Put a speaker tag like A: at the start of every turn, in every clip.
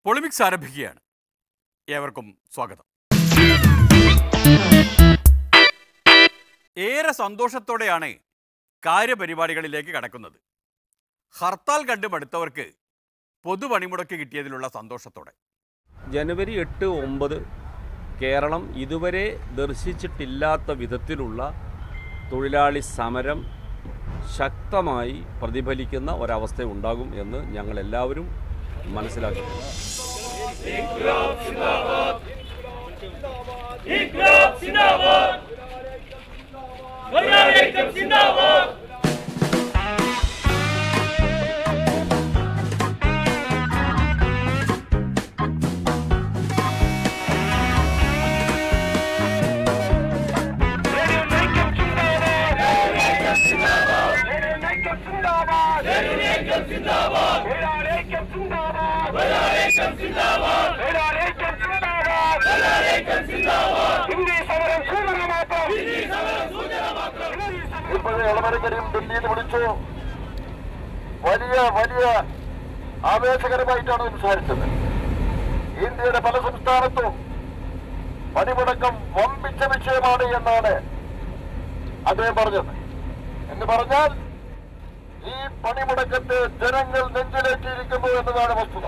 A: പൊളിമിക്സ് ആരംഭിക്കുകയാണ്. ഏവർക്കും സ്വാഗതം. ഏറെ സന്തോഷത്തോടെയാണ് കാര്യപരിപാടികളിലേക്ക് കടക്കുന്നത്. ഹർത്താൽ കണ്ട് മടുത്തവർക്ക് പൊതുപണിമുടക്ക് കിട്ടിയതിലുള്ള സന്തോഷത്തോടെ.
B: ജനുവരി 8, 9 കേരളം ഇതുവരെ ദർശിച്ചിട്ടില്ലാത്ത വിധത്തിലുള്ള തൊഴിലാളി സമരം ശക്തമായി പ്രതിഫലിക്കുന്ന ഒരവസ്ഥ ഉണ്ടാകും എന്ന് ഞങ്ങളെല്ലാവരും മനസ്സിലാക്കുന്നു.
C: ഇപ്പോഴും ഇളമരക്കരയും ഡൽഹിയിൽ വിളിച്ചു വലിയ വലിയ ആവേശകരമായിട്ടാണ് സംസാരിച്ചത്. ഇന്ത്യയുടെ പല സംസ്ഥാനത്തും പണിമുടക്കം വമ്പിച്ച വിഷയമാണ് എന്നാണ് അദ്ദേഹം പറഞ്ഞത്. എന്ന് പറഞ്ഞാൽ ഈ പണിമുടക്കത്തെ ജനങ്ങൾ നെഞ്ചിലേറ്റിയിരിക്കുന്നു എന്നതാണ് വസ്തുത.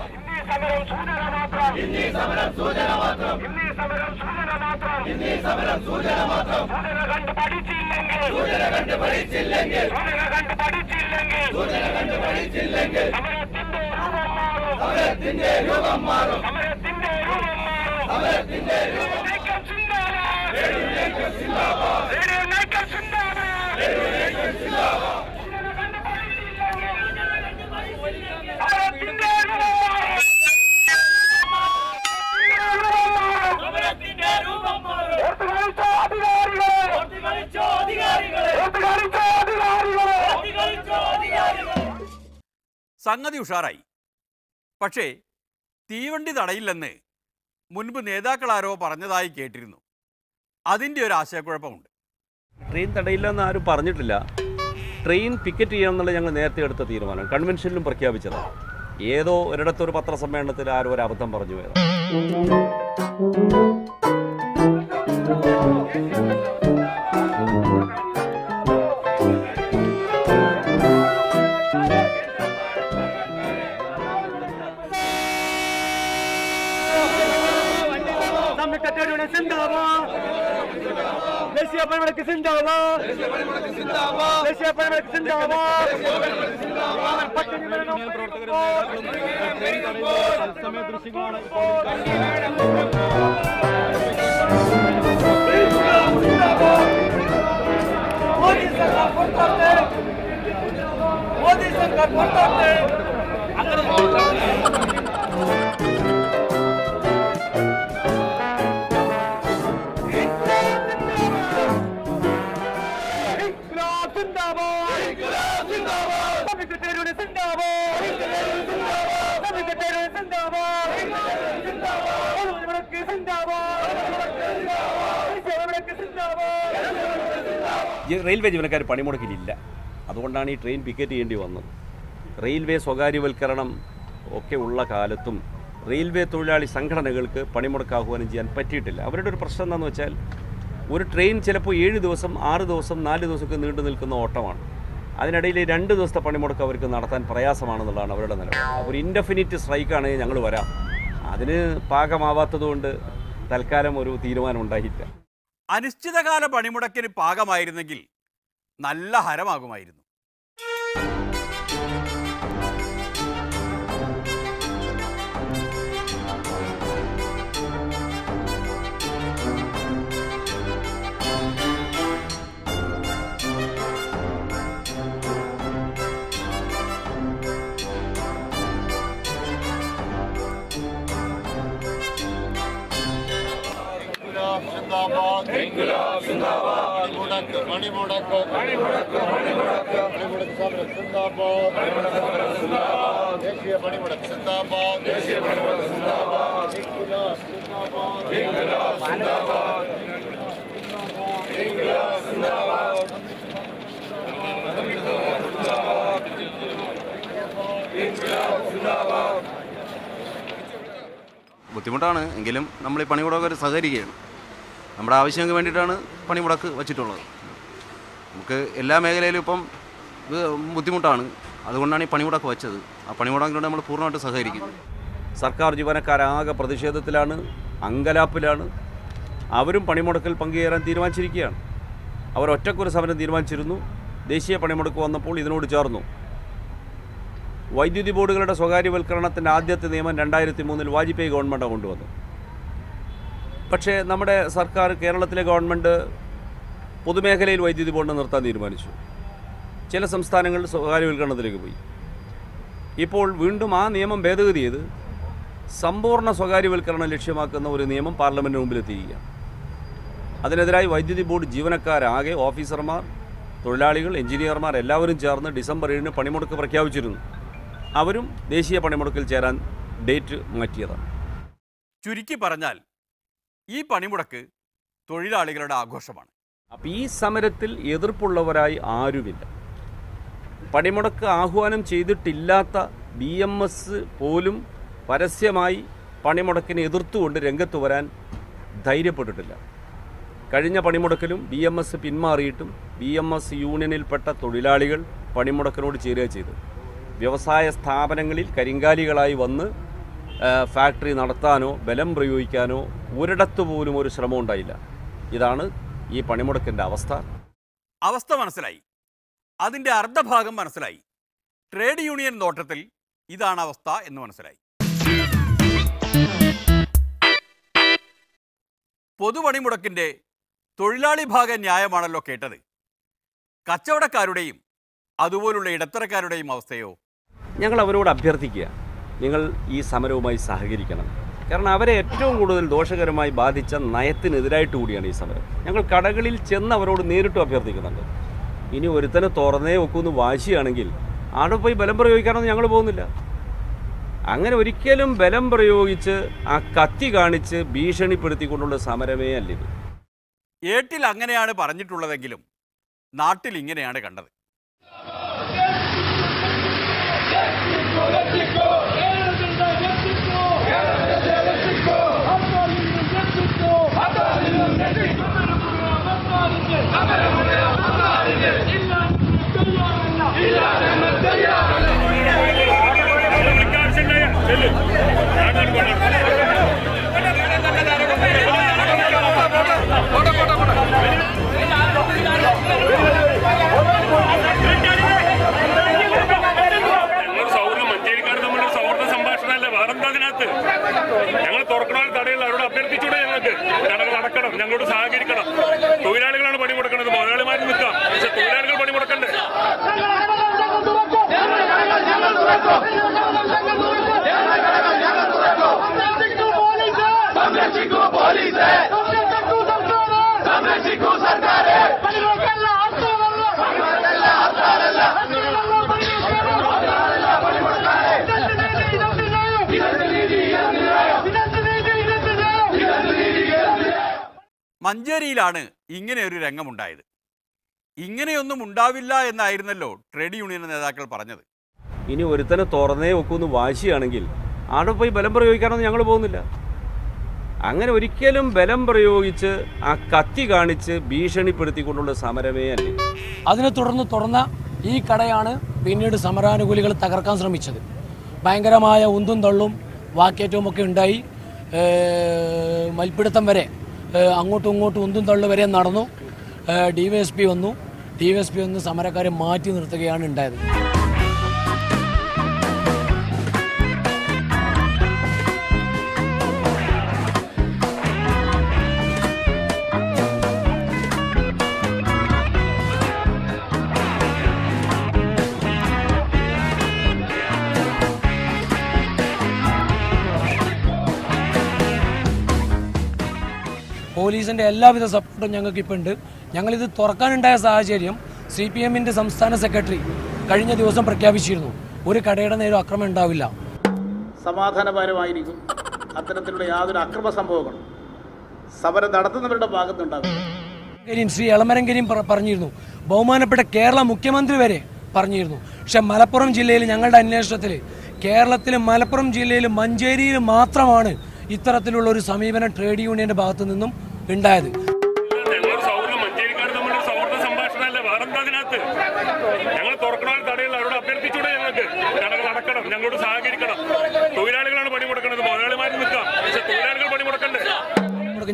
A: സംഗതി ഉഷാറായി. പക്ഷേ തീവണ്ടി തടയില്ലെന്ന് മുൻപ് നേതാക്കളാരോ പറഞ്ഞതായി കേട്ടിരുന്നു. അതിൻ്റെ ഒരു ആശയക്കുഴപ്പമുണ്ട്.
B: ട്രെയിൻ തടയില്ലെന്ന് ആരും പറഞ്ഞിട്ടില്ല. ട്രെയിൻ പിക്കറ്റ് ചെയ്യാമെന്നുള്ള ഞങ്ങൾ നേരത്തെ എടുത്ത തീരുമാനം കൺവെൻഷനിലും പ്രഖ്യാപിച്ചതാണ്. ഏതോ ഒരിടത്തൊരു പത്രസമ്മേളനത്തിൽ ആരോ ഒരു അബദ്ധം പറഞ്ഞു പോയത്.
D: ദേശീയ പണിമുടക്ക് സിന്ദാബാദ്, ദേശീയ പണിമുടക്ക് സിന്ദാബാദ്. പട്ടിണി തത്സമയ ദൃശ്യങ്ങളാണ് മോദി സർക്കാർ പുറത്താക്കട്ടെ, മോദി സർക്കാർ പുറത്താക്കട്ടെ.
B: റെയിൽവേ ജീവനക്കാർ പണിമുടക്കിലില്ല. അതുകൊണ്ടാണ് ഈ ട്രെയിൻ പിക്കറ്റ് ചെയ്യേണ്ടി വന്നത്. റെയിൽവേ സ്വകാര്യവൽക്കരണം ഒക്കെ ഉള്ള കാലത്തും റെയിൽവേ തൊഴിലാളി സംഘടനകൾക്ക് പണിമുടക്ക് ആഹ്വാനം ചെയ്യാൻ പറ്റിയിട്ടില്ല. അവരുടെ ഒരു പ്രശ്നം എന്താണെന്ന് വെച്ചാൽ ഒരു ട്രെയിൻ ചിലപ്പോൾ 7 ദിവസം, 6 ദിവസം, 4 ദിവസമൊക്കെ നീണ്ടു നിൽക്കുന്ന ഓട്ടമാണ്. അതിനിടയിൽ 2 ദിവസത്തെ പണിമുടക്ക് അവർക്ക് നടത്താൻ പ്രയാസമാണെന്നുള്ളതാണ് അവരുടെ നിലപാട്. ഒരു ഇൻഡെഫിനിറ്റ് സ്ട്രൈക്കാണ് ഞങ്ങൾ വരാം. അതിന് പാകമാവാത്തതുകൊണ്ട് തൽക്കാലം ഒരു തീരുമാനം ഉണ്ടായില്ല.
A: അനിശ്ചിതകാല പണിമുടക്കിന് പാകമായിരുന്നെങ്കിൽ നല്ല ഹരമാകുമായിരുന്നു.
C: പണിമുടക്ക് സമരം സിന്ദാബാദ്, ദേശീയ പണിമുടക്ക് സിന്ദാബാദ്, ദേശീയ പണിമുടക്ക് സിന്ദാബാദ്,
E: ബുദ്ധിമുട്ടാണ് എങ്കിലും നമ്മൾ ഈ പണിമുടക്ക് സഹകരിക്കുകയാണ്. നമ്മുടെ ആവശ്യങ്ങൾക്ക് വേണ്ടിയിട്ടാണ് പണിമുടക്ക് വച്ചിട്ടുള്ളത്. നമുക്ക് എല്ലാ മേഖലയിലും ഇപ്പം ബുദ്ധിമുട്ടാണ്, അതുകൊണ്ടാണ് ഈ പണിമുടക്ക് വച്ചത്. ആ പണിമുടക്കിനോട് നമ്മൾ പൂർണ്ണമായിട്ട് സഹകരിക്കുന്നു.
B: സർക്കാർ ജീവനക്കാരാകെ പ്രതിഷേധത്തിലാണ്, അങ്കലാപ്പിലാണ്. അവരും പണിമുടക്കിൽ പങ്കുചേരാൻ തീരുമാനിച്ചിരിക്കുകയാണ്. അവർ ഒറ്റക്കൊരു സമരം തീരുമാനിച്ചിരുന്നു. ദേശീയ പണിമുടക്ക് വന്നപ്പോൾ ഇതിനോട് ചേർന്നു. വൈദ്യുതി ബോർഡുകളുടെ സ്വകാര്യവൽക്കരണത്തിൻ്റെ ആദ്യത്തെ നിയമം 2003 വാജ്പേയി ഗവൺമെൻറ് കൊണ്ടുവന്നു. പക്ഷേ നമ്മുടെ സർക്കാർ, കേരളത്തിലെ ഗവൺമെൻറ് പൊതുമേഖലയിൽ വൈദ്യുതി ബോർഡിനെ നിർത്താൻ തീരുമാനിച്ചു. ചില സംസ്ഥാനങ്ങൾ സ്വകാര്യവൽക്കരണത്തിലേക്ക് പോയി. ഇപ്പോൾ വീണ്ടും ആ നിയമം ഭേദഗതി ചെയ്ത് സമ്പൂർണ്ണ സ്വകാര്യവൽക്കരണം ലക്ഷ്യമാക്കുന്ന ഒരു നിയമം പാർലമെൻറ്റിന് മുമ്പിലെത്തിയിരിക്കുകയാണ്. അതിനെതിരായി വൈദ്യുതി ബോർഡ് ജീവനക്കാരാകെ, ഓഫീസർമാർ, തൊഴിലാളികൾ, എഞ്ചിനീയർമാർ എല്ലാവരും ചേർന്ന് ഡിസംബർ 7 പണിമുടക്ക് പ്രഖ്യാപിച്ചിരുന്നു. അവരും ദേശീയ പണിമുടക്കിൽ ചേരാൻ ഡേറ്റ് മാറ്റിയതാണ്.
A: ചുരുക്കി പറഞ്ഞാൽ ഈ പണിമുടക്ക് തൊഴിലാളികളുടെ ആഘോഷമാണ്.
B: അപ്പോൾ ഈ സമരത്തിൽ എതിർപ്പുള്ളവരായി ആരുമില്ല. പണിമുടക്ക് ആഹ്വാനം ചെയ്തിട്ടില്ലാത്ത BMS പോലും പരസ്യമായി പണിമുടക്കിനെ എതിർത്തുകൊണ്ട് രംഗത്ത് വരാൻ ധൈര്യപ്പെട്ടിട്ടില്ല. കഴിഞ്ഞ പണിമുടക്കിലും BMS പിന്മാറിയിട്ടും BMS യൂണിയനിൽപ്പെട്ട തൊഴിലാളികൾ പണിമുടക്കിനോട് ചേരുക ചെയ്തു. വ്യവസായ സ്ഥാപനങ്ങളിൽ കരിങ്കാലികളായി വന്ന് ഫാക്ടറി നടത്താനോ ബലം പ്രയോഗിക്കാനോ ഒരിടത്തു പോലും ഒരു ശ്രമം ഉണ്ടായില്ല. ഇതാണ് ഈ പണിമുടക്കിൻ്റെ അവസ്ഥ
A: മനസ്സിലായി. അതിൻ്റെ അർദ്ധഭാഗം മനസ്സിലായി. ട്രേഡ് യൂണിയൻ നോട്ടത്തിൽ ഇതാണ് അവസ്ഥ എന്ന് മനസ്സിലായി. പൊതുപണിമുടക്കിൻ്റെ തൊഴിലാളി ഭാഗ ന്യായമാണല്ലോ കേട്ടത്. കച്ചവടക്കാരുടെയും അതുപോലുള്ള ഇടത്തരക്കാരുടെയും അവസ്ഥയോ?
B: ഞങ്ങൾ അവരോട് അഭ്യർത്ഥിക്കുക, നിങ്ങൾ ഈ സമരവുമായി സഹകരിക്കണം. കാരണം അവരെ ഏറ്റവും കൂടുതൽ ദോഷകരമായി ബാധിച്ച നയത്തിനെതിരായിട്ട് കൂടിയാണ് ഈ സമരം. ഞങ്ങൾ കടകളിൽ ചെന്ന് അവരോട് നേരിട്ട് അഭ്യർത്ഥിക്കുന്നുണ്ട്. ഇനി ഒരുത്തനെ തുറന്നേ വെക്കുമെന്ന് വാശിയാണെങ്കിൽ അവിടെ പോയി ബലം പ്രയോഗിക്കാനൊന്നും ഞങ്ങൾ പോകുന്നില്ല. അങ്ങനെ ഒരിക്കലും ബലം പ്രയോഗിച്ച് ആ കത്തി കാണിച്ച് ഭീഷണിപ്പെടുത്തിക്കൊണ്ടുള്ള സമരമേ അല്ലിത്.
A: ഏട്ടിൽ അങ്ങനെയാണ് പറഞ്ഞിട്ടുള്ളതെങ്കിലും നാട്ടിൽ ഇങ്ങനെയാണ് കണ്ടത്.
F: ഞങ്ങൾ തുറക്കണ തടയില്ല, അവരോട് അഭ്യർത്ഥിച്ചൂടെ ഞങ്ങൾക്ക് കടകൾ അടക്കണം, ഞങ്ങളോട് സഹകരിക്കണം. തൊഴിലാളികളാണ് പണിമുടക്കുന്നത്, മുതലാളിമാർ നിൽക്കാം, പക്ഷെ തൊഴിലാളികൾ പണിമുടക്കണ്ടേ?
A: മഞ്ചേരിയിലാണ് ഇങ്ങനെ ഒരു രംഗമുണ്ടായത്. ഇങ്ങനെയൊന്നും ഉണ്ടാവില്ല എന്നായിരുന്നല്ലോ ട്രേഡ് യൂണിയൻ നേതാക്കൾ പറഞ്ഞത്.
B: ഇനി ഒരുത്തനെ തുറന്നേ വെക്കുമെന്ന് വാശിയാണെങ്കിൽ അവിടെ പോയി ബലം പ്രയോഗിക്കാനൊന്നും ഞങ്ങൾ പോകുന്നില്ല. അങ്ങനെ ഒരിക്കലും ബലം പ്രയോഗിച്ച് ആ കത്തി കാണിച്ച് ഭീഷണിപ്പെടുത്തിക്കൊണ്ടുള്ള സമരമേ അല്ലേ.
G: അതിനെ തുടർന്ന് തുറന്ന ഈ കടയാണ് പിന്നീട് സമരാനുകൂലികൾ തകർക്കാൻ ശ്രമിച്ചത്. ഭയങ്കരമായ ഉന്തും തള്ളും വാക്കേറ്റവും ഒക്കെ ഉണ്ടായി. മൽപ്പിടുത്തം വരെ, അങ്ങോട്ടും ഇങ്ങോട്ടും ഉന്തും തള്ളു വരെ നടന്നു. DYSP വന്ന് സമരക്കാരെ മാറ്റി നിർത്തുകയാണ് ഉണ്ടായത്. പോലീസിൻ്റെ എല്ലാവിധ സപ്പോർട്ടും ഞങ്ങൾക്കിപ്പോൾ ഉണ്ട്. ഞങ്ങളിത് തുറക്കാനുണ്ടായ സാഹചര്യം CPMൻ്റെ സംസ്ഥാന സെക്രട്ടറി കഴിഞ്ഞ ദിവസം പ്രഖ്യാപിച്ചിരുന്നു. ഒരു കടയുടെ നേരം അക്രമം ഉണ്ടാവില്ല,
H: സമാധാനപരമായിരിക്കും. അത്തരത്തിലുള്ള യാതൊരു അക്രമ സംഭവങ്ങളും സമരം നടത്തുന്നവരുടെ ഭാഗത്തുണ്ടാകും.
G: ശ്രീ എളമരം പറഞ്ഞിരുന്നു, ബഹുമാനപ്പെട്ട കേരള മുഖ്യമന്ത്രി വരെ പറഞ്ഞിരുന്നു. പക്ഷെ മലപ്പുറം ജില്ലയിൽ ഞങ്ങളുടെ അന്വേഷണത്തിൽ കേരളത്തിൽ മലപ്പുറം ജില്ലയിൽ മഞ്ചേരിയിൽ മാത്രമാണ് ഇത്തരത്തിലുള്ള ഒരു സമീപനം ട്രേഡ് യൂണിയന്റെ ഭാഗത്തു നിന്നും ഉണ്ടായത്.
F: ഞങ്ങളൊരു സൗഹൃദം മഞ്ചേരിക്കാർ തമ്മിലൊരു സൗഹൃദ സംഭാഷണമല്ലേ, വേറെന്താ അതിനകത്ത്? ഞങ്ങൾ തുറക്കണമെന്ന് തടയില്ല, അവരോട് അഭ്യർത്ഥിച്ചൂടെ ഞങ്ങൾക്ക്? ഞങ്ങൾ നടക്കണം, ഞങ്ങളോട് സഹകരിക്കണം. തൊഴിലാളികളാണ് പണിമുടക്കുന്നത്, മുതലാളിമാർ നിൽക്കാം, പക്ഷെ തൊഴിലാളികൾ പണിമുടക്കണ്ടേ?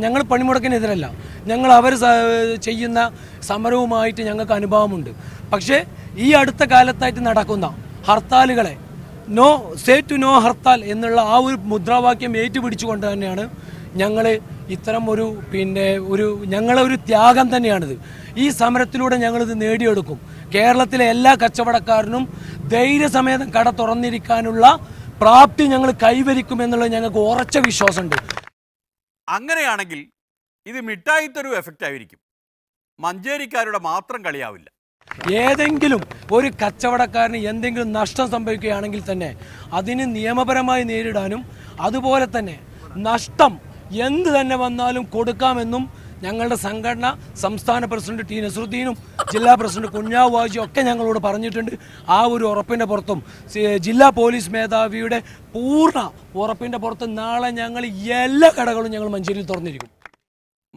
G: ഞങ്ങൾ പണിമുടക്കിനെതിരല്ല, ഞങ്ങൾ അവർ ചെയ്യുന്ന സമരവുമായിട്ട് ഞങ്ങൾക്ക് അനുഭവമുണ്ട്. പക്ഷേ ഈ അടുത്ത കാലത്തായിട്ട് നടക്കുന്ന ഹർത്താലുകളെ no say to no hartal എന്നുള്ള ആ ഒരു മുദ്രാവാക്യം ഏറ്റുപിടിച്ചുകൊണ്ട് തന്നെയാണ് ഞങ്ങൾ ഇത്തരം ഞങ്ങളെ ഒരു ത്യാഗം തന്നെയാണിത്. ഈ സമരത്തിലൂടെ ഞങ്ങളിത് നേടിയെടുക്കും. കേരളത്തിലെ എല്ലാ കച്ചവടക്കാരനും ധൈര്യസമേതം കട തുറന്നിരിക്കാനുള്ള പ്രാപ്തി ഞങ്ങൾ കൈവരിക്കുമെന്നുള്ളത് ഞങ്ങൾക്ക് ഉറച്ച വിശ്വാസമുണ്ട്.
A: അങ്ങനെയാണെങ്കിൽ ഇത് മിഠായിത്തൊരു എഫക്റ്റ് ആയിരിക്കും, മഞ്ചേരിക്കാരുടെ മാത്രം കളിയാവില്ല.
G: ഏതെങ്കിലും ഒരു കച്ചവടക്കാരന് എന്തെങ്കിലും നഷ്ടം സംഭവിക്കുകയാണെങ്കിൽ തന്നെ അതിന് നിയമപരമായി നേരിടാനും അതുപോലെ തന്നെ നഷ്ടം എന്ത് തന്നെ വന്നാലും കൊടുക്കാമെന്നും ഞങ്ങളുടെ സംഘടന സംസ്ഥാന പ്രസിഡന്റ് ടി നസറുദ്ദീനും ജില്ലാ പ്രസിഡന്റ് കുഞ്ഞാവ് വാജിയും ഒക്കെ ഞങ്ങളോട് പറഞ്ഞിട്ടുണ്ട്. ആ ഒരു ഉറപ്പിൻ്റെ പുറത്തും ജില്ലാ പോലീസ് മേധാവിയുടെ പൂർണ്ണ ഉറപ്പിൻ്റെ പുറത്തും നാളെ ഞങ്ങൾ എല്ലാ കടകളും ഞങ്ങൾ മഞ്ചേരിയിൽ തുറന്നിരിക്കും.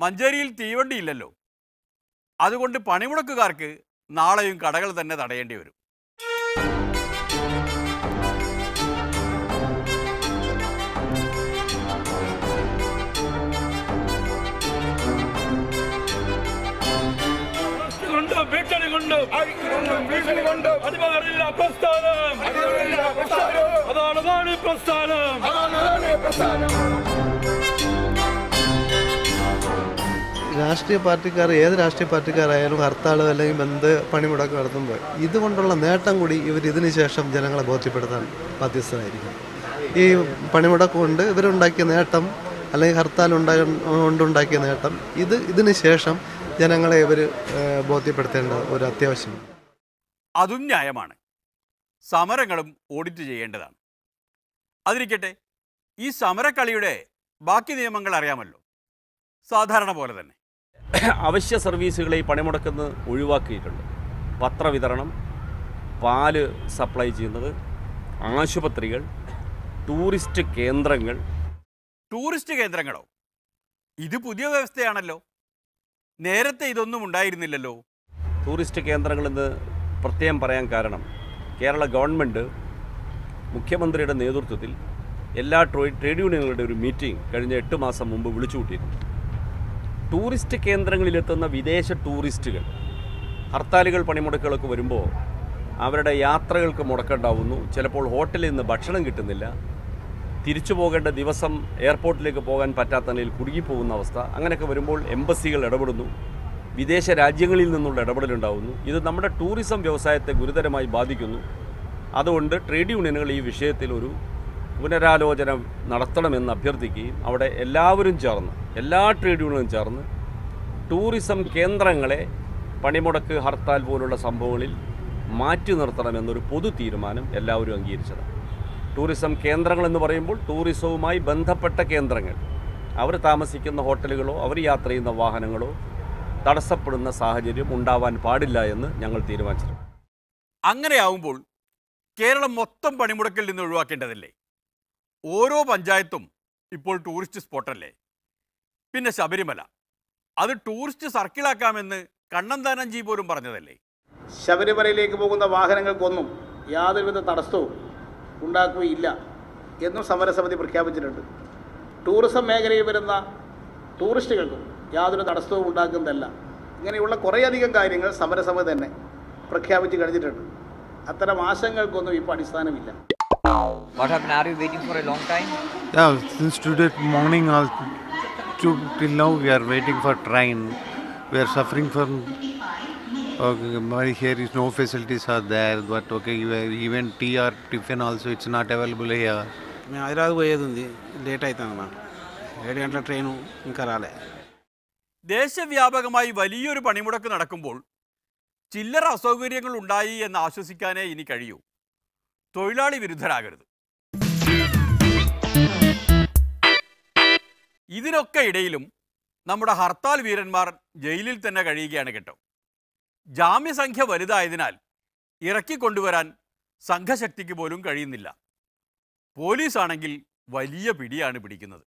A: മഞ്ചേരിയിൽ തീവണ്ടിയില്ലല്ലോ, അതുകൊണ്ട് പണിമുടക്കുകാർക്ക് നാളെയും കടകൾ തന്നെ തടയേണ്ടി വരും.
I: രാഷ്ട്രീയ പാർട്ടിക്കാർ, ഏത് രാഷ്ട്രീയ പാർട്ടിക്കാരായാലും ഹർത്താൾ അല്ലെങ്കിൽ എന്ത് പണിമുടക്ക് നടത്തുമ്പോൾ ഇതുകൊണ്ടുള്ള നേട്ടം കൂടി ഇതിന് ശേഷം ജനങ്ങളെ ബോധ്യപ്പെടുത്താൻ ബാധ്യസ്ഥരായിരിക്കും. ഈ പണിമുടക്ക് കൊണ്ട് ഇവരുണ്ടാക്കിയ നേട്ടം അല്ലെങ്കിൽ ഹർത്താൽ കൊണ്ടുണ്ടാക്കിയ നേട്ടം ഇതിന് ശേഷം ജനങ്ങളെ ഇവർ ബോധ്യപ്പെടുത്തേണ്ട ഒരു അത്യാവശ്യമാണ്.
A: അതും ന്യായമാണ്. സമരങ്ങളും ഓഡിറ്റ് ചെയ്യേണ്ടതാണ്. അതിരിക്കട്ടെ, ഈ സമരക്കളിയുടെ ബാക്കി നിയമങ്ങൾ അറിയാമല്ലോ, സാധാരണ പോലെ തന്നെ.
B: അവശ്യ സർവീസുകളെ ഈ പണിമുടക്കുന്ന ഒഴിവാക്കിയിട്ടുണ്ട്. പത്രവിതരണം, പാല് സപ്ലൈ ചെയ്യുന്നത്, ആശുപത്രികൾ, ടൂറിസ്റ്റ് കേന്ദ്രങ്ങൾ.
A: ടൂറിസ്റ്റ് കേന്ദ്രങ്ങളോ? ഇത് പുതിയ വ്യവസ്ഥയാണല്ലോ, നേരത്തെ ഇതൊന്നും ഉണ്ടായിരുന്നില്ലല്ലോ.
B: ടൂറിസ്റ്റ് കേന്ദ്രങ്ങളെന്ന് പ്രത്യേകം പറയാൻ കാരണം കേരള ഗവൺമെൻറ് മുഖ്യമന്ത്രിയുടെ നേതൃത്വത്തിൽ എല്ലാ ട്രേഡ് യൂണിയനുകളുടെ ഒരു മീറ്റിംഗ് കഴിഞ്ഞ 8 മാസം മുമ്പ് വിളിച്ചു കൂട്ടിയിരുന്നു. ടൂറിസ്റ്റ് കേന്ദ്രങ്ങളിലെത്തുന്ന വിദേശ ടൂറിസ്റ്റുകൾ ഹർത്താലുകൾ പണിമുടക്കുകളൊക്കെ വരുമ്പോൾ അവരുടെ യാത്രകൾക്ക് മുടക്കുണ്ടാവുന്നു. ചിലപ്പോൾ ഹോട്ടലിൽ നിന്ന് ഭക്ഷണം കിട്ടുന്നില്ല, തിരിച്ചു പോകേണ്ട ദിവസം എയർപോർട്ടിലേക്ക് പോകാൻ പറ്റാത്ത നിലയിൽ കുടുങ്ങിപ്പോകുന്ന അവസ്ഥ. അങ്ങനെയൊക്കെ വരുമ്പോൾ എംബസികൾ ഇടപെടുന്നു, വിദേശ രാജ്യങ്ങളിൽ നിന്നുള്ള ഇടപെടലുണ്ടാവുന്നു. ഇത് നമ്മുടെ ടൂറിസം വ്യവസായത്തെ ഗുരുതരമായി ബാധിക്കുന്നു. അതുകൊണ്ട് ട്രേഡ് യൂണിയനുകൾ ഈ വിഷയത്തിൽ ഒരു പുനരാലോചന നടത്തണമെന്ന് അഭ്യർത്ഥിക്കുകയും അവിടെ എല്ലാവരും ചേർന്ന്, എല്ലാ ട്രേഡ് യൂണിയനും ചേർന്ന് ടൂറിസം കേന്ദ്രങ്ങളെ പണിമുടക്ക്, ഹർത്താൽ പോലുള്ള സംഭവങ്ങളിൽ മാറ്റി നിർത്തണമെന്നൊരു പൊതു തീരുമാനം എല്ലാവരും അംഗീകരിച്ചത്. ടൂറിസം കേന്ദ്രങ്ങളെന്ന് പറയുമ്പോൾ ടൂറിസവുമായി ബന്ധപ്പെട്ട കേന്ദ്രങ്ങൾ, അവർ താമസിക്കുന്ന ഹോട്ടലുകളോ അവർ യാത്ര ചെയ്യുന്ന വാഹനങ്ങളോ തടസ്സപ്പെടുന്ന സാഹചര്യം ഉണ്ടാവാൻ പാടില്ല എന്ന് ഞങ്ങൾ തീരുമാനിച്ചിട്ടുണ്ട്.
A: അങ്ങനെയാവുമ്പോൾ കേരളം മൊത്തം പണിമുടക്കിൽ നിന്ന് ഒഴിവാക്കേണ്ടതല്ലേ? ഓരോ പഞ്ചായത്തും ഇപ്പോൾ ടൂറിസ്റ്റ് സ്പോട്ടല്ലേ? പിന്നെ ശബരിമല, അത് ടൂറിസ്റ്റ് സർക്കിളാക്കാമെന്ന് കണ്ണന്താനംജി പോലും പറഞ്ഞതല്ലേ?
H: ശബരിമലയിലേക്ക് പോകുന്ന വാഹനങ്ങൾക്കൊന്നും യാതൊരുവിധ തടസ്സവും ഉണ്ടാക്കുകയില്ല എന്നും സമരസമിതി പ്രഖ്യാപിച്ചിട്ടുണ്ട്. ടൂറിസം മേഖലയിൽ വരുന്ന ടൂറിസ്റ്റുകൾക്കും യാതൊരു തടസ്സവും ഉണ്ടാക്കുന്നതല്ല. ഇങ്ങനെയുള്ള കുറേയധികം കാര്യങ്ങൾ സമരസമിതി തന്നെ പ്രഖ്യാപിച്ച് കഴിഞ്ഞിട്ടുണ്ട്. അത്തരം ആശങ്കകൾക്കൊന്നും ഇപ്പോൾ അടിസ്ഥാനമില്ല.
J: What happened? Are you waiting for a long time?
K: Yeah, since today morning till now we are waiting for train. We are suffering from here is no facilities are there, but okay, even tea or tiffin also it's not available here.
L: మేము హైదరాబాద్ పోయేది ఉంది, late అవుతుందమ్మా. 7 గంటల train ఇంకా రాలే.
A: ദേശവ്യാപകമായി വലിയൊരു പണിമുടക്ക് നടക്കുമ്പോൾ ചില്ലറ അസൗകര്യങ്ങൾ ഉണ്ടായി എന്ന് ആശ്വസിക്കാനേ ഇനി കഴിയൂ. തൊഴിലാളി വിരുദ്ധരാകരുത്. ഇതിനൊക്കെ ഇടയിലും നമ്മുടെ ഹർത്താൽ വീരന്മാർ ജയിലിൽ തന്നെ കഴിയുകയാണ് കേട്ടോ. ജാമ്യസംഖ്യ വലുതായതിനാൽ ഇറക്കിക്കൊണ്ടുവരാൻ സംഘശക്തിക്ക് പോലും കഴിയുന്നില്ല. പോലീസാണെങ്കിൽ വലിയ പിടിയാണ് പിടിക്കുന്നത്.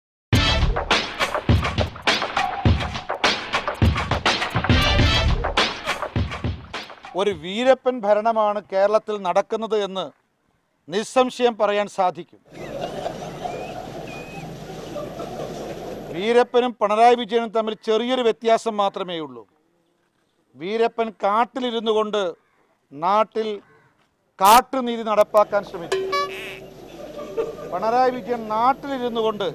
M: ഒരു വീരപ്പൻ ഭരണമാണ് കേരളത്തിൽ നടക്കുന്നത് എന്ന് നിസ്സംശയം പറയാൻ സാധിക്കും. വീരപ്പനും പിണറായി വിജയനും തമ്മിൽ ചെറിയൊരു വ്യത്യാസം മാത്രമേ ഉള്ളൂ. വീരപ്പൻ കാട്ടിലിരുന്നു കൊണ്ട് നാട്ടിൽ കാട്ടുനീതി നടപ്പാക്കാൻ ശ്രമിച്ചു. പിണറായി വിജയൻ നാട്ടിലിരുന്നു കൊണ്ട്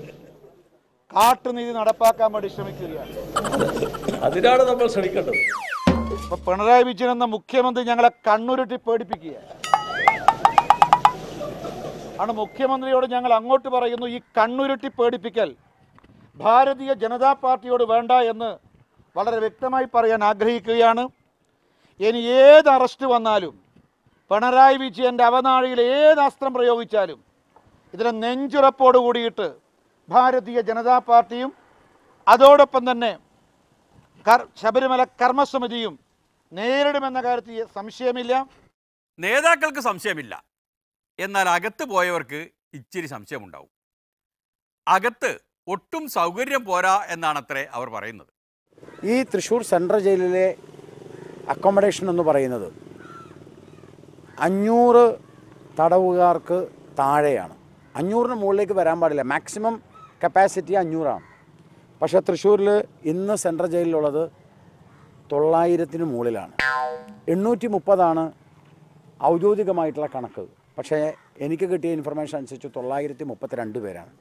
M: കാട്ടുനീതി നടപ്പാക്കാൻ വേണ്ടി ശ്രമിക്കുകയാണ്.
B: അതിനാണ് നമ്മൾ ശ്രമിക്കേണ്ടത്.
M: ഇപ്പൊ പിണറായി വിജയൻ എന്ന മുഖ്യമന്ത്രി ഞങ്ങളെ കണ്ണുരുട്ടി പേടിപ്പിക്കുകയാണ്. ആണ് മുഖ്യമന്ത്രിയോട് ഞങ്ങൾ അങ്ങോട്ട് പറയുന്നു, ഈ കണ്ണുരുട്ടി പേടിപ്പിക്കൽ ഭാരതീയ ജനതാ പാർട്ടിയോട് വേണ്ട എന്ന് വളരെ വ്യക്തമായി പറയാൻ ആഗ്രഹിക്കുകയാണ്. ഇനി ഏത് അറസ്റ്റ് വന്നാലും, പിണറായി വിജയൻ്റെ അവനാഴിയിൽ ഏത് അസ്ത്രം പ്രയോഗിച്ചാലും ഇതിനെ നെഞ്ചുറപ്പോട് കൂടിയിട്ട് ഭാരതീയ ജനതാ പാർട്ടിയും അതോടൊപ്പം തന്നെ ശബരിമല കർമ്മസമിതിയും നേരിടുമെന്ന കാര്യത്തിൽ സംശയമില്ല.
A: നേതാക്കൾക്ക് സംശയമില്ല, എന്നാൽ അകത്ത് പോയവർക്ക് ഇച്ചിരി സംശയമുണ്ടാവും. അകത്ത് ഒട്ടും സൗകര്യം പോരാ എന്നാണത്രേ അവർ പറയുന്നത്.
N: ഈ തൃശ്ശൂർ സെൻട്രൽ ജയിലിലെ അക്കോമഡേഷൻ എന്ന് പറയുന്നത് 500 തടവുകാർക്ക് താഴെയാണ്. 500-ന് മുകളിലേക്ക് വരാൻ പാടില്ല. മാക്സിമം കപ്പാസിറ്റി 500 പക്ഷേ തൃശ്ശൂരിൽ ഇന്ന് സെൻട്രൽ ജയിലിലുള്ളത് 900-ന് മുകളിലാണ്. 830 ഔദ്യോഗികമായിട്ടുള്ള കണക്ക്. പക്ഷേ എനിക്ക് കിട്ടിയ ഇൻഫർമേഷൻ അനുസരിച്ച് 932 പേരാണ്.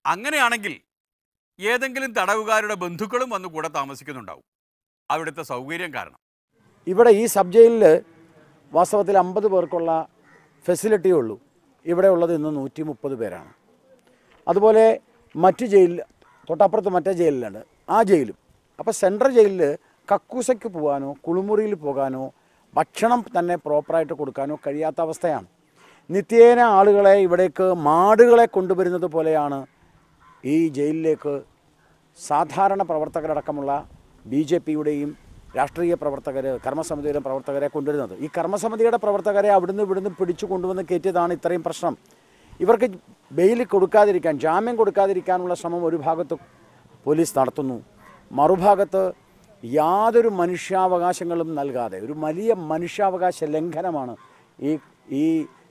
A: അങ്ങനെയാണെങ്കിൽ ഏതെങ്കിലും തടവുകാരുടെ ബന്ധുക്കളും വന്ന് കൂടെ താമസിക്കുന്നുണ്ടാവും, അവിടുത്തെ സൗകര്യം കാരണം.
N: ഇവിടെ ഈ സബ് ജയിലിൽ വാസ്തവത്തിൽ 50 പേർക്കുള്ള ഫെസിലിറ്റിയേ ഉള്ളൂ. ഇവിടെ ഉള്ളത് ഇന്ന് 130 പേരാണ്. അതുപോലെ മറ്റ് ജയിലിൽ തൊട്ടപ്പുറത്ത് മറ്റേ ജയിലിലാണ്, ആ ജയിലും. അപ്പോൾ സെൻട്രൽ ജയിലിൽ കക്കൂസയ്ക്ക് പോകാനോ കുളിമുറിയിൽ പോകാനോ ഭക്ഷണം തന്നെ പ്രോപ്പറായിട്ട് കൊടുക്കാനോ കഴിയാത്ത അവസ്ഥയാണ്. നിത്യേന ആളുകളെ ഇവിടേക്ക് മാടുകളെ കൊണ്ടുവരുന്നത് പോലെയാണ് ഈ ജയിലിലേക്ക് സാധാരണ പ്രവർത്തകരടക്കമുള്ള BJP-യുടെയും രാഷ്ട്രീയ പ്രവർത്തകർ, കർമ്മസമിതിയുടെ പ്രവർത്തകരെ കൊണ്ടുവരുന്നത്. ഈ കർമ്മസമിതിയുടെ പ്രവർത്തകരെ അവിടുന്ന് ഇവിടുന്ന് പിടിച്ചു കൊണ്ടുവന്ന് കയറ്റിയതാണ് ഇത്രയും പ്രശ്നം. ഇവർക്ക് ബെയിൽ കൊടുക്കാതിരിക്കാൻ, ജാമ്യം കൊടുക്കാതിരിക്കാനുള്ള ശ്രമം ഒരു ഭാഗത്ത് പോലീസ് നടത്തുന്നു, മറുഭാഗത്ത് യാതൊരു മനുഷ്യാവകാശങ്ങളും നൽകാതെ ഒരു വലിയ മനുഷ്യാവകാശ ലംഘനമാണ് ഈ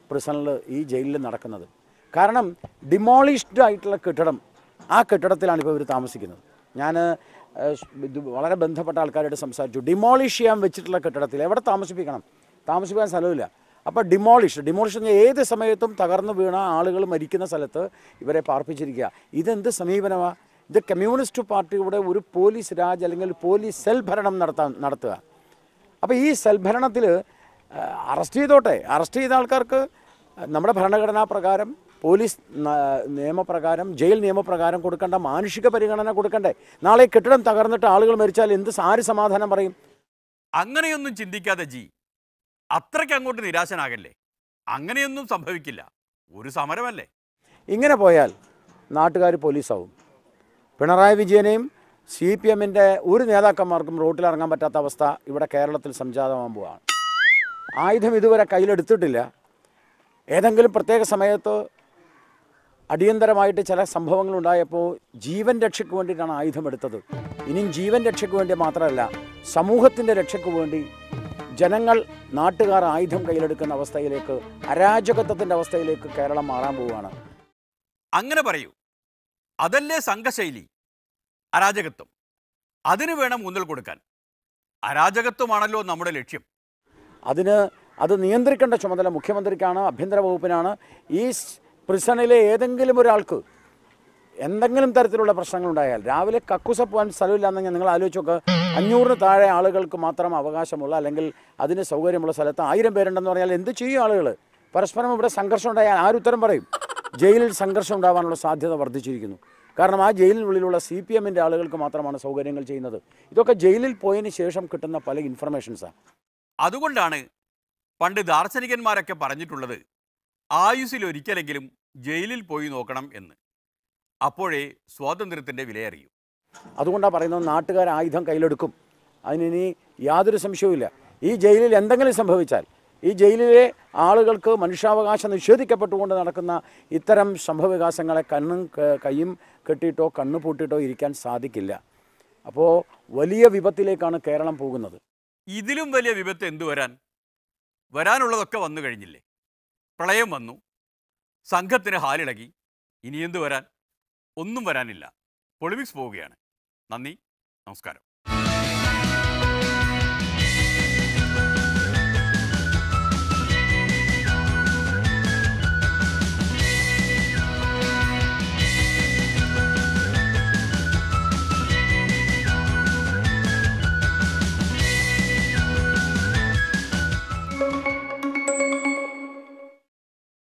N: പ്രിസണിൽ, ഈ ജയിലിൽ നടക്കുന്നത്. കാരണം ഡിമോളിഷ്ഡ് ആയിട്ടുള്ള കെട്ടിടം, ആ കെട്ടിടത്തിലാണ് ഇപ്പോൾ ഇവർ താമസിക്കുന്നത്. ഞാൻ വളരെ ബന്ധപ്പെട്ട ആൾക്കാരോട് സംസാരിച്ചു. ഡിമോളിഷ് ചെയ്യാൻ വെച്ചിട്ടുള്ള കെട്ടിടത്തിൽ എവിടെ താമസിപ്പിക്കാൻ സ്ഥലമില്ല. അപ്പോൾ ഡിമോളിഷ് ഏത് സമയത്തും തകർന്നു വീണ ആളുകൾ മരിക്കുന്ന സ്ഥലത്ത് ഇവരെ പാർപ്പിച്ചിരിക്കുക. ഇതെന്ത് സമീപനമാണ്? ഇത് കമ്മ്യൂണിസ്റ്റ് പാർട്ടിയുടെ ഒരു പോലീസ് രാജ് അല്ലെങ്കിൽ പോലീസ് സെൽ ഭരണം നടത്തുക. അപ്പോൾ ഈ സെൽ ഭരണത്തിൽ അറസ്റ്റ് ചെയ്ത ആൾക്കാർക്ക് നമ്മുടെ ഭരണഘടനാ പ്രകാരം, പോലീസ് നിയമപ്രകാരം, ജയിൽ നിയമപ്രകാരം കൊടുക്കേണ്ട മാനുഷിക പരിഗണന കൊടുക്കണ്ടേ? നാളെ കെട്ടിടം തകർന്നിട്ട് ആളുകൾ മരിച്ചാൽ ആര് സമാധാനം പറയും?
A: അങ്ങനെയൊന്നും ചിന്തിക്കാതെ അത്രയ്ക്ക് അങ്ങോട്ട് നിരാശനാകല്ലേ. അങ്ങനെയൊന്നും സംഭവിക്കില്ല, ഒരു സമരമല്ലേ.
N: ഇങ്ങനെ പോയാൽ നാട്ടുകാർ പോലീസാവും. പിണറായി വിജയനെയും CPM-ൻ്റെ ഒരു നേതാക്കന്മാർക്കും റോട്ടിലിറങ്ങാൻ പറ്റാത്ത അവസ്ഥ ഇവിടെ കേരളത്തിൽ സംജാതമാകാൻ പോവുകയാണ്. ആയുധം ഇതുവരെ കയ്യിലെടുത്തിട്ടില്ല. ഏതെങ്കിലും പ്രത്യേക സമയത്ത് അടിയന്തരമായിട്ട് ചില സംഭവങ്ങളുണ്ടായപ്പോൾ ജീവൻ രക്ഷയ്ക്ക് വേണ്ടിയിട്ടാണ് ആയുധം എടുത്തത്. ഇനിയും ജീവൻ രക്ഷയ്ക്ക് വേണ്ടി മാത്രമല്ല, സമൂഹത്തിൻ്റെ രക്ഷയ്ക്ക് വേണ്ടി ജനങ്ങൾ, നാട്ടുകാർ ആയുധം കയ്യിലെടുക്കുന്ന അവസ്ഥയിലേക്ക്, അരാജകത്വത്തിൻ്റെ അവസ്ഥയിലേക്ക് കേരളം മാറാൻ പോവുകയാണ്.
A: അങ്ങനെ പറയൂ. അതല്ലേ സംഘശൈലി, അരാജകത്വം. അതിന് വേണം ഊന്നൽ കൊടുക്കാൻ. അരാജകത്വമാണല്ലോ നമ്മുടെ ലക്ഷ്യം.
N: അത് നിയന്ത്രിക്കേണ്ട ചുമതല മുഖ്യമന്ത്രിക്കാണ്, ആഭ്യന്തര വകുപ്പിനാണ്. ഈ പ്രിസണിലെ ഏതെങ്കിലും ഒരാൾക്ക് എന്തെങ്കിലും തരത്തിലുള്ള പ്രശ്നങ്ങളുണ്ടായാൽ രാവിലെ കക്കൂസ പോകാൻ സ്ഥലമില്ലാന്നെങ്കിൽ നിങ്ങൾ ആലോചിച്ച് നോക്കുക. 500-ന് താഴെ ആളുകൾക്ക് മാത്രം അവകാശമുള്ള അല്ലെങ്കിൽ അതിന് സൗകര്യമുള്ള സ്ഥലത്ത് 1000 പേരുണ്ടെന്ന് പറഞ്ഞാൽ എന്ത് ചെയ്യും ആളുകൾ? പരസ്പരം ഇവിടെ സംഘർഷം ഉണ്ടായാൽ ആരുത്തരം പറയും? ജയിലിൽ സംഘർഷം ഉണ്ടാകാനുള്ള സാധ്യത വർദ്ധിച്ചിരിക്കുന്നു. കാരണം ആ ജയിലിനുള്ളിലുള്ള CPM-ൻ്റെ ആളുകൾക്ക് മാത്രമാണ് സൗകര്യങ്ങൾ ചെയ്യുന്നത്. ഇതൊക്കെ ജയിലിൽ പോയതിന് ശേഷം കിട്ടുന്ന പല ഇൻഫർമേഷൻസാണ്.
A: അതുകൊണ്ടാണ് പണ്ട് ദാർശനികന്മാരൊക്കെ പറഞ്ഞിട്ടുള്ളത് ആയുസ്സിലൊരിക്കലെങ്കിലും ജയിലിൽ പോയി നോക്കണം എന്ന്. അപ്പോഴേ സ്വാതന്ത്ര്യത്തിൻ്റെ വിലയറിയൂ.
N: അതുകൊണ്ടാണ് പറയുന്നത് നാട്ടുകാർ ആയുധം കയ്യിലെടുക്കും. അതിനി യാതൊരു സംശയവുമില്ല. ഈ ജയിലിൽ എന്തെങ്കിലും സംഭവിച്ചാൽ, ഈ ജയിലിലെ ആളുകൾക്ക് മനുഷ്യാവകാശം നിഷേധിക്കപ്പെട്ടുകൊണ്ട് നടക്കുന്ന ഇത്തരം സംഭവവികാസങ്ങളെ കൈയും കെട്ടിയിട്ടോ കണ്ണു പൂട്ടിയിട്ടോ ഇരിക്കാൻ സാധിക്കില്ല. അപ്പോൾ വലിയ വിപത്തിലേക്കാണ് കേരളം പോകുന്നത്.
A: ഇതിലും വലിയ വിപത്ത് എന്തു വരാൻ? വരാനുള്ളതൊക്കെ വന്നു കഴിഞ്ഞില്ലേ? പ്രളയം വന്നു, സംഘത്തിന് ഹാലിളകി, ഇനി എന്തു വരാൻ? ഒന്നും വരാനില്ല. പൊളിമിക്സ് പോവുകയാണ്. നന്ദി, നമസ്കാരം.